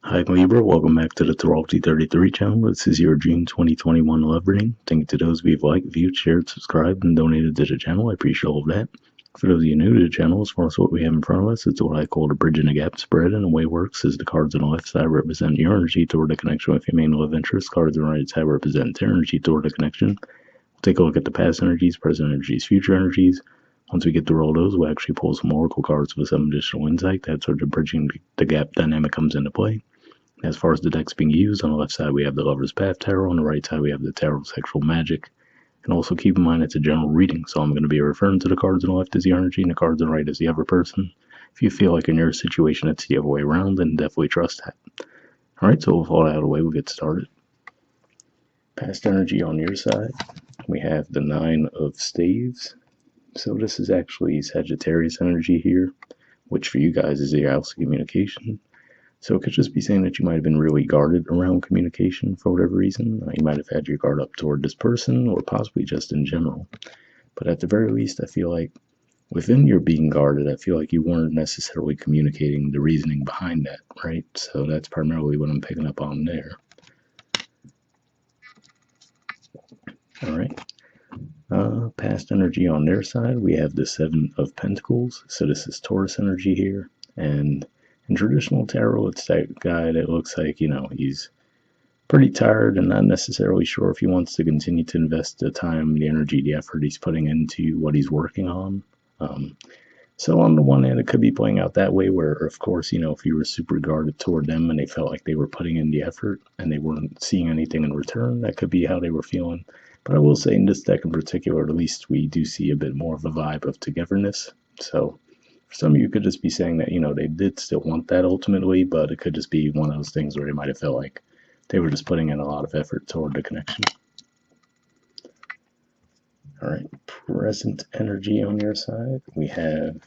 Hi Libra, welcome back to the Astrology 33 channel. This is your June 2021 love reading. Thank you to those who have liked, viewed, shared, subscribed, and donated to the channel. I appreciate all of that. For those of you new to the channel, as far as what we have in front of us, it's what I call the bridge and the gap spread, and the way it works is the cards on the left side represent your energy toward the connection with your main love interest. Cards on the right side represent their energy toward the connection. We'll take a look at the past energies, present energies, future energies. Once we get through all those, we'll actually pull some oracle cards with some additional insight. That's where the bridging the gap dynamic comes into play. As far as the decks being used, on the left side we have the Lover's Path Tarot, on the right side we have the Tarot of Sexual Magic. And also keep in mind it's a general reading, so I'm going to be referring to the cards on the left as the energy and the cards on the right as the other person. If you feel like in your situation it's the other way around, then definitely trust that. Alright, so with all that out of the way, we'll get started. Past energy on your side, we have the Nine of Staves. So this is actually Sagittarius energy here, which for you guys is the house of communication. So it could just be saying that you might have been really guarded around communication for whatever reason. You might have had your guard up toward this person or possibly just in general. But at the very least, I feel like within your being guarded, I feel like you weren't necessarily communicating the reasoning behind that, right? So that's primarily what I'm picking up on there. All right. Past energy on their side, we have the Seven of Pentacles. So this is Taurus energy here. And in traditional tarot, it's that guy that looks like, he's pretty tired and not necessarily sure if he wants to continue to invest the time, the energy, the effort he's putting into what he's working on. So on the one hand, it could be playing out that way where, of course, if you were super guarded toward them and they felt like they were putting in the effort and they weren't seeing anything in return, that could be how they were feeling. But I will say in this deck in particular, at least we do see a bit more of a vibe of togetherness. So for some of you, could just be saying that, they did still want that ultimately, but it could just be one of those things where they might have felt like they were just putting in a lot of effort toward the connection. All right, present energy on your side. We have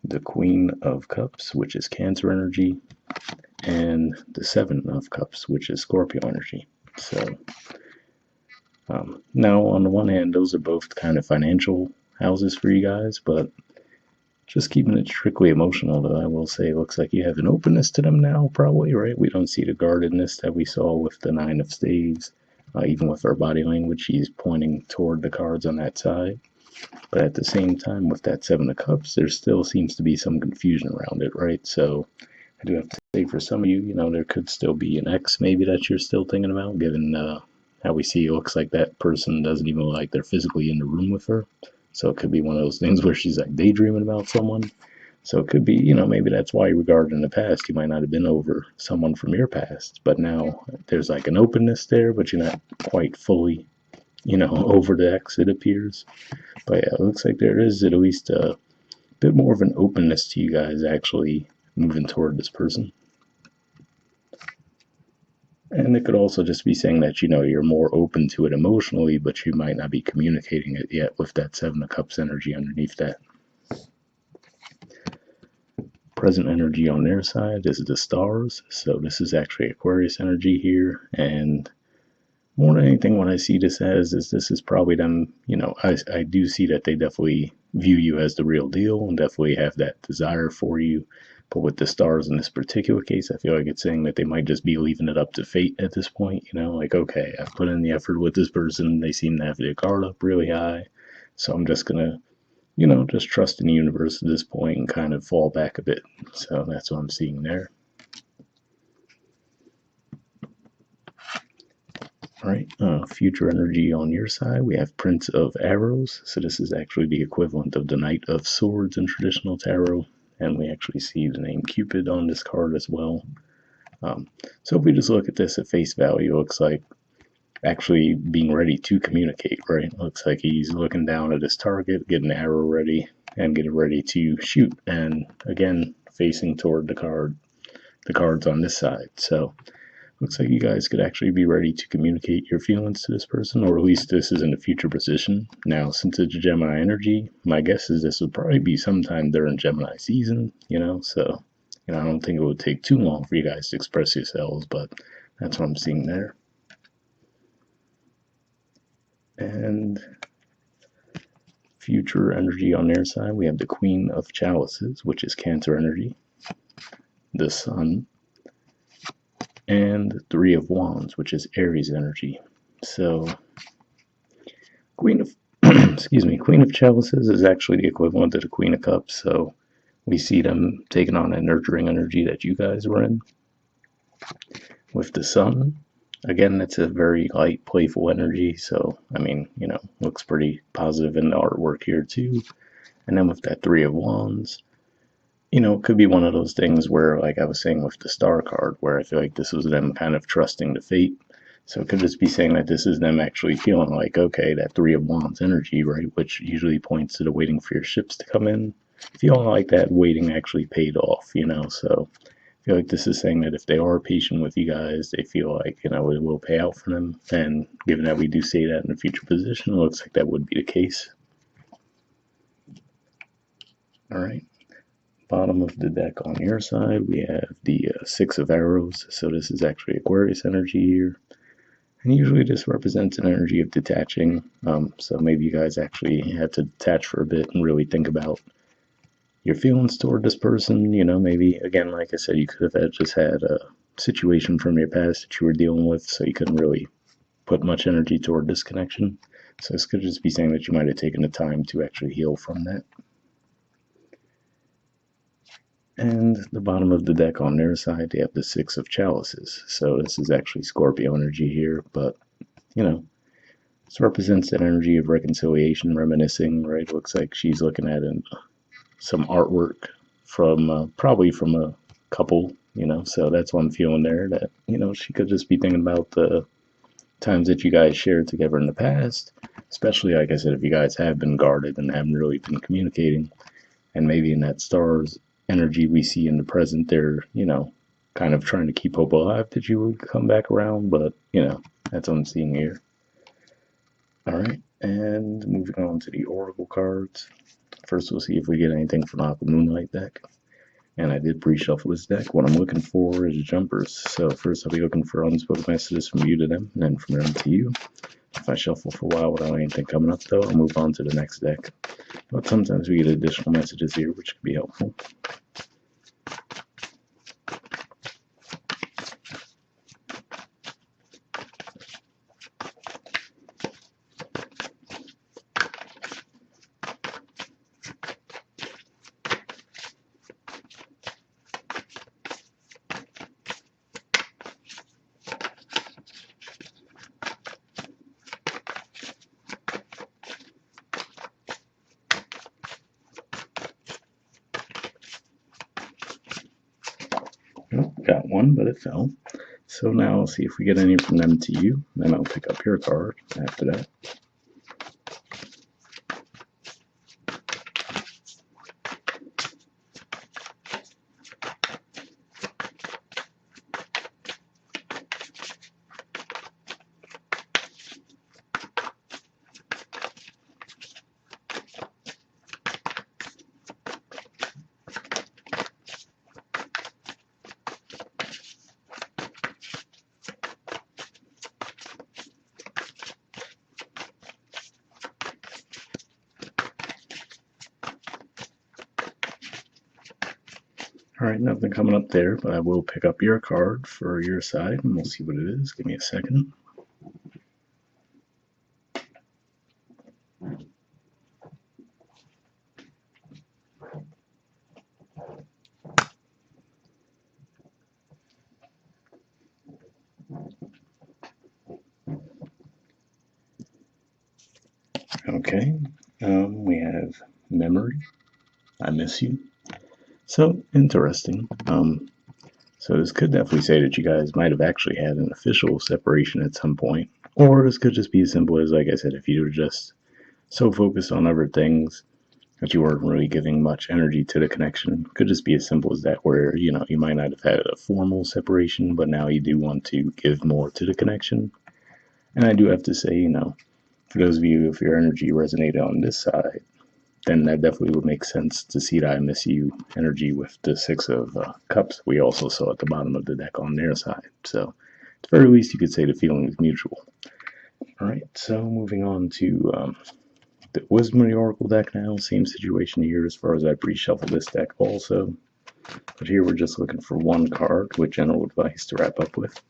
the Queen of Cups, which is Cancer energy, and the Seven of Cups, which is Scorpio energy. So now on the one hand, those are both kind of financial houses for you guys, but just keeping it strictly emotional, though, I will say it looks like you have an openness to them now, probably, right? We don't see the guardedness that we saw with the Nine of Staves. Even with our body language, she's pointing toward the cards on that side. But at the same time, with that Seven of Cups, there still seems to be some confusion around it, right? So I do have to say for some of you, there could still be an ex maybe that you're still thinking about, given how we see it looks like that person doesn't even look like they're physically in the room with her. So it could be one of those things where she's like daydreaming about someone. So it could be, maybe that's why you regarded in the past. You might not have been over someone from your past, but now there's like an openness there, but you're not quite fully, over the ex, it appears. But yeah, it looks like there is at least a bit more of an openness to you guys actually moving toward this person. And it could also just be saying that, you're more open to it emotionally, but you might not be communicating it yet with that Seven of Cups energy underneath that. Present energy on their side is the Stars. So this is actually Aquarius energy here. And more than anything, what I see this as is this is probably them, I do see that they definitely view you as the real deal and definitely have that desire for you. But with the Stars in this particular case, I feel like it's saying that they might just be leaving it up to fate at this point. Like, okay, I've put in the effort with this person. They seem to have their guard up really high. So I'm just going to, just trust in the universe at this point and kind of fall back a bit. So that's what I'm seeing there. All right, future energy on your side, we have Prince of Arrows. So this is actually the equivalent of the Knight of Swords in traditional tarot. And we actually see the name Cupid on this card as well. So if we just look at this at face value, it looks like actually being ready to communicate, right? It looks like he's looking down at his target, getting the arrow ready, and getting ready to shoot. And again, facing toward the cards on this side. So looks like you guys could actually be ready to communicate your feelings to this person, or at least this is in a future position. Now, since it's Gemini energy, my guess is this would probably be sometime during Gemini season, so, I don't think it would take too long for you guys to express yourselves, but that's what I'm seeing there. And future energy on their side, we have the Queen of Chalices, which is Cancer energy, the Sun, and Three of Wands, which is Aries energy. So Queen of excuse me, Queen of Chalices is actually the equivalent to the Queen of Cups, so we see them taking on a nurturing energy that you guys were in. With the Sun, again, it's a very light, playful energy, so, I mean, looks pretty positive in the artwork here, too. And then with that Three of Wands, it could be one of those things where, like I was saying with the Star card, where I feel like this was them kind of trusting the fate. So it could just be saying that this is them actually feeling like, okay, that Three of Wands energy, right, which usually points to the waiting for your ships to come in, feeling like that waiting actually paid off, so I feel like this is saying that if they are patient with you guys, they feel like, it will pay out for them. And given that we do say that in a future position, it looks like that would be the case. All right. Bottom of the deck on your side, we have the Six of Arrows. So this is actually Aquarius energy here. And usually this represents an energy of detaching. So maybe you guys actually had to detach for a bit and really think about your feelings toward this person. Maybe, again, like I said, you could have just had a situation from your past that you were dealing with, so you couldn't really put much energy toward this connection. So this could just be saying that you might have taken the time to actually heal from that. And the bottom of the deck on their side, they have the Six of Chalices. So this is actually Scorpio energy here, but, this represents that energy of reconciliation, reminiscing, right? Looks like she's looking at some artwork from probably from a couple, so that's what I'm feeling there, that, she could just be thinking about the times that you guys shared together in the past, especially, like I said, if you guys have been guarded and haven't really been communicating, and maybe in that stars energy we see in the present, they're, kind of trying to keep hope alive that you would come back around, but, that's what I'm seeing here. All right, and moving on to the Oracle cards. First, we'll see if we get anything from the Aqua Moonlight deck. And I did pre-shuffle this deck. What I'm looking for is jumpers. So first I'll be looking for unspoken messages from you to them, and then from them to you. If I shuffle for a while without anything coming up, though, I'll move on to the next deck. But sometimes we get additional messages here, which can be helpful. Oh, got one, but it fell. So now I'll see if we get any from them to you. Then I'll pick up your card after that. Alright, nothing coming up there, but I will pick up your card for your side, and we'll see what it is. Give me a second. Okay, we have Memory. I miss you. So, interesting. So this could definitely say that you guys might have actually had an official separation at some point. Or this could just be as simple as, like I said, if you were just so focused on other things that you weren't really giving much energy to the connection. It could just be as simple as that, where, you might not have had a formal separation, but now you do want to give more to the connection. And I do have to say, for those of you, if your energy resonated on this side, then that definitely would make sense to see that I miss you energy with the Six of Cups we also saw at the bottom of the deck on their side. So at the very least, you could say the feeling is mutual. All right, so moving on to the Wisdom of the Oracle deck now. Same situation here as far as I pre-shuffle this deck also. But here we're just looking for one card with general advice to wrap up with.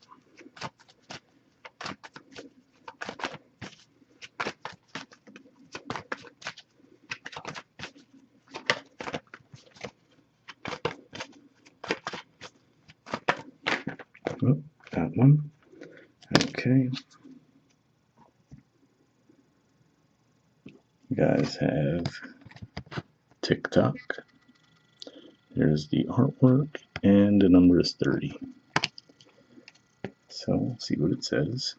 Oh, got one. Okay. You guys have TikTok. There's the artwork, and the number is 30. So, let's see what it says.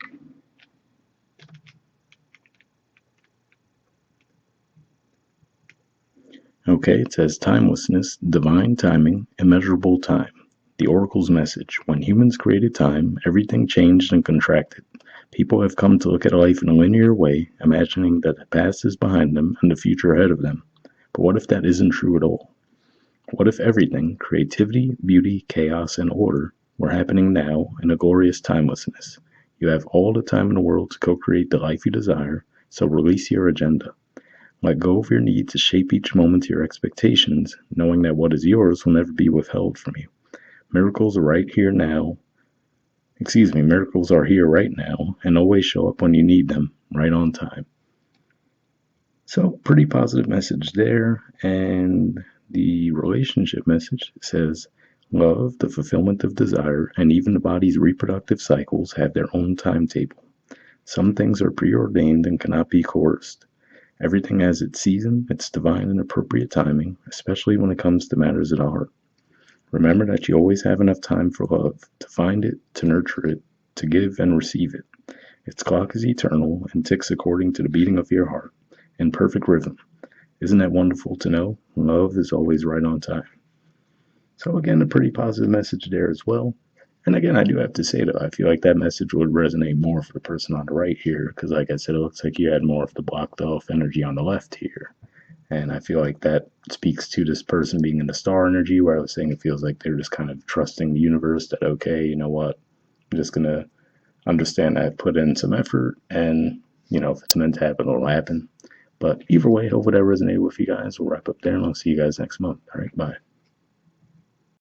Okay, it says timelessness, divine timing, immeasurable time. The Oracle's message. When humans created time, everything changed and contracted. People have come to look at life in a linear way, imagining that the past is behind them and the future ahead of them. But what if that isn't true at all? What if everything, creativity, beauty, chaos, and order, were happening now in a glorious timelessness? You have all the time in the world to co-create the life you desire, so release your agenda. Let go of your need to shape each moment to your expectations, knowing that what is yours will never be withheld from you. Miracles are right here now. Miracles are here right now and always show up when you need them, right on time. So, pretty positive message there. And the relationship message says, love, the fulfillment of desire, and even the body's reproductive cycles have their own timetable. Some things are preordained and cannot be coerced. Everything has its season, its divine and appropriate timing, especially when it comes to matters of the heart. Remember that you always have enough time for love, to find it, to nurture it, to give and receive it. Its clock is eternal and ticks according to the beating of your heart, in perfect rhythm. Isn't that wonderful to know? Love is always right on time. So again, a pretty positive message there as well. And again, I do have to say, though, I feel like that message would resonate more for the person on the right here, because like I said, it looks like you had more of the blocked off energy on the left here. And I feel like that speaks to this person being in the star energy, where I was saying it feels like they're just kind of trusting the universe that, okay, you know what, I'm just going to understand that I've put in some effort, and, you know, if it's meant to happen, it'll happen. But either way, hope that resonated with you guys. We'll wrap up there, and I'll see you guys next month. All right, bye.